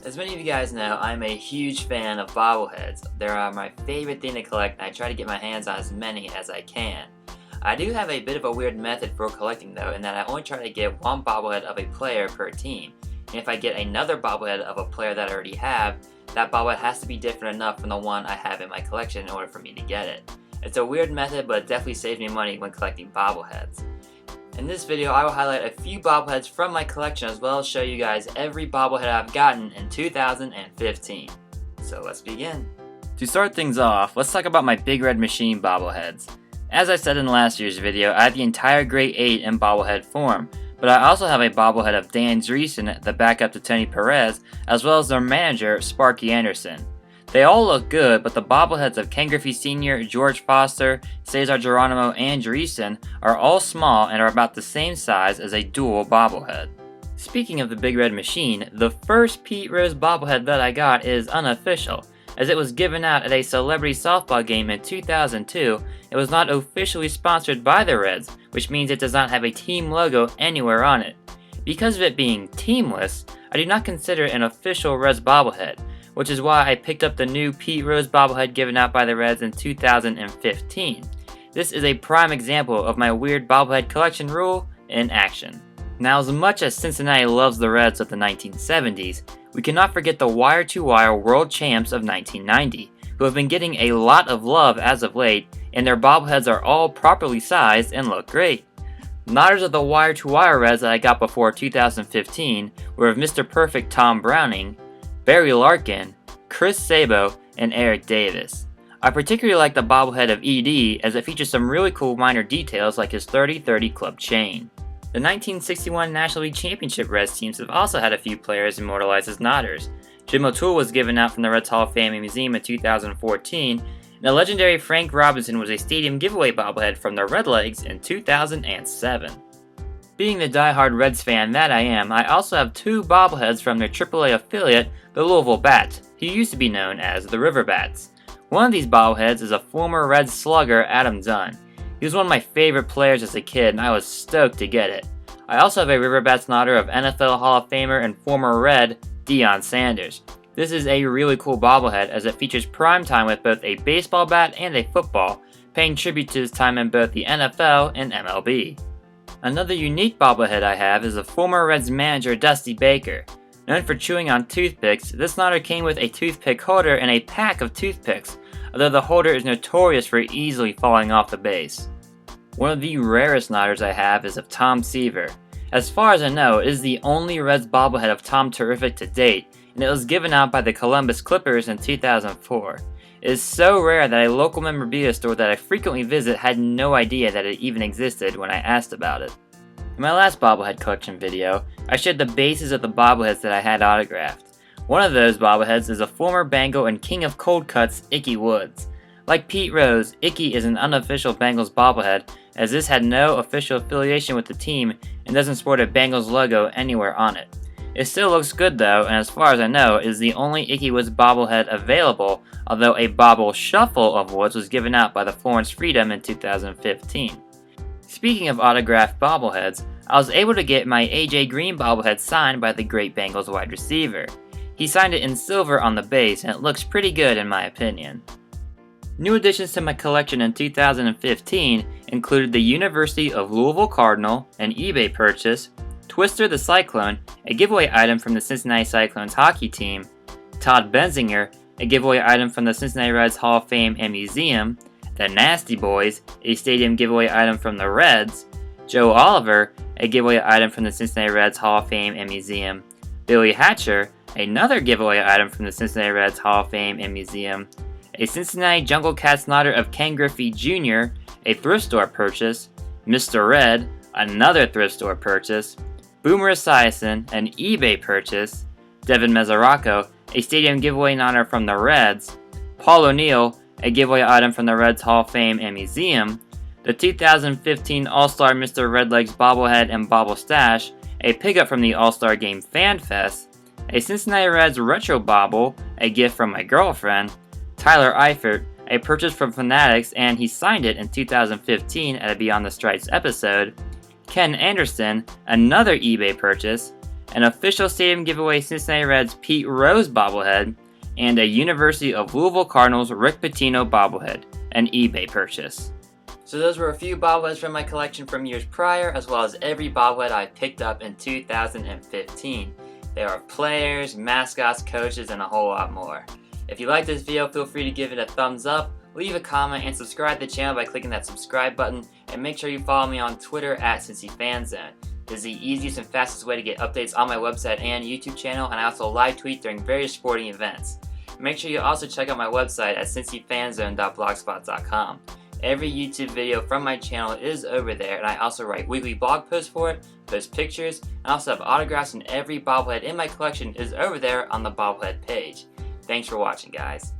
As many of you guys know, I'm a huge fan of bobbleheads. They are my favorite thing to collect, and I try to get my hands on as many as I can. I do have a bit of a weird method for collecting though, in that I only try to get one bobblehead of a player per team. And if I get another bobblehead of a player that I already have, that bobblehead has to be different enough from the one I have in my collection in order for me to get it. It's a weird method, but it definitely saves me money when collecting bobbleheads. In this video, I will highlight a few bobbleheads from my collection as well as show you guys every bobblehead I've gotten in 2015. So let's begin. To start things off, let's talk about my Big Red Machine bobbleheads. As I said in last year's video, I have the entire Grade 8 in bobblehead form, but I also have a bobblehead of Dan Dreesen, the backup to Tony Perez, as well as their manager, Sparky Anderson. They all look good, but the bobbleheads of Ken Griffey Sr., George Foster, Cesar Geronimo, and Dreesen are all small and are about the same size as a dual bobblehead. Speaking of the Big Red Machine, the first Pete Rose bobblehead that I got is unofficial, as it was given out at a celebrity softball game in 2002. It was not officially sponsored by the Reds, which means it does not have a team logo anywhere on it. Because of it being teamless, I do not consider it an official Reds bobblehead, which is why I picked up the new Pete Rose bobblehead given out by the Reds in 2015. This is a prime example of my weird bobblehead collection rule in action. Now, as much as Cincinnati loves the Reds of the 1970s, we cannot forget the wire-to-wire world champs of 1990, who have been getting a lot of love as of late, and their bobbleheads are all properly sized and look great. Nodders of the wire-to-wire Reds that I got before 2015 were of Mr. Perfect Tom Browning, Barry Larkin, Chris Sabo, and Eric Davis. I particularly like the bobblehead of ED as it features some really cool minor details like his 30-30 club chain. The 1961 National League Championship Reds teams have also had a few players immortalized as nodders. Jim O'Toole was given out from the Reds Hall of Fame and Museum in 2014, and the legendary Frank Robinson was a stadium giveaway bobblehead from the Redlegs in 2007. Being the die-hard Reds fan that I am, I also have two bobbleheads from their AAA affiliate, the Louisville Bats, who used to be known as the River Bats. One of these bobbleheads is a former Reds slugger, Adam Dunn. He was one of my favorite players as a kid, and I was stoked to get it. I also have a River Bats nodder of NFL Hall of Famer and former Red, Deion Sanders. This is a really cool bobblehead as it features prime time with both a baseball bat and a football, paying tribute to his time in both the NFL and MLB. Another unique bobblehead I have is a former Reds manager, Dusty Baker. Known for chewing on toothpicks, this nodder came with a toothpick holder and a pack of toothpicks, although the holder is notorious for easily falling off the base. One of the rarest nodders I have is of Tom Seaver. As far as I know, it is the only Reds bobblehead of Tom Terrific to date, and it was given out by the Columbus Clippers in 2004. It is so rare that a local memorabilia store that I frequently visit had no idea that it even existed when I asked about it. In my last bobblehead collection video, I shared the bases of the bobbleheads that I had autographed. One of those bobbleheads is a former Bengal and king of cold cuts, Ickey Woods. Like Pete Rose, Ickey is an unofficial Bengals bobblehead, as this had no official affiliation with the team and doesn't sport a Bengals logo anywhere on it. It still looks good though, and as far as I know, is the only Ickey Woods bobblehead available, although a bobble shuffle of Woods was given out by the Florence Freedom in 2015. Speaking of autographed bobbleheads, I was able to get my AJ Green bobblehead signed by the great Bengals wide receiver. He signed it in silver on the base, and it looks pretty good in my opinion. New additions to my collection in 2015 included the University of Louisville Cardinal, an eBay purchase, Twister the Cyclone, a giveaway item from the Cincinnati Cyclones hockey team, Todd Benzinger, a giveaway item from the Cincinnati Reds Hall of Fame and Museum, the Nasty Boys, a stadium giveaway item from the Reds, Joe Oliver, a giveaway item from the Cincinnati Reds Hall of Fame and Museum, Billy Hatcher, another giveaway item from the Cincinnati Reds Hall of Fame and Museum, a Cincinnati Jungle Cats nodder of Ken Griffey Jr., a thrift store purchase, Mr. Red, another thrift store purchase, Boomer Esiason, an eBay purchase, Devin Mesoraco, a stadium giveaway nodder from the Reds, Paul O'Neill, a giveaway item from the Reds Hall of Fame and Museum, the 2015 All-Star Mr. Redlegs bobblehead and bobble stash, a pickup from the All-Star Game Fan Fest, a Cincinnati Reds retro bobble, a gift from my girlfriend, Tyler Eifert, a purchase from Fanatics and he signed it in 2015 at a Beyond the Stripes episode, Ken Anderson, another eBay purchase, an official stadium giveaway Cincinnati Reds Pete Rose bobblehead, and a University of Louisville Cardinals Rick Pitino bobblehead, an eBay purchase. So those were a few bobbleheads from my collection from years prior, as well as every bobblehead I picked up in 2015. There are players, mascots, coaches, and a whole lot more. If you like this video, feel free to give it a thumbs up, leave a comment, and subscribe to the channel by clicking that subscribe button, and make sure you follow me on Twitter at Cincy Fan Zone. This is the easiest and fastest way to get updates on my website and YouTube channel, and I also live tweet during various sporting events. Make sure you also check out my website at cincyfanzone.blogspot.com. Every YouTube video from my channel is over there, and I also write weekly blog posts for it, post pictures, and also have autographs, and every bobblehead in my collection is over there on the bobblehead page. Thanks for watching, guys.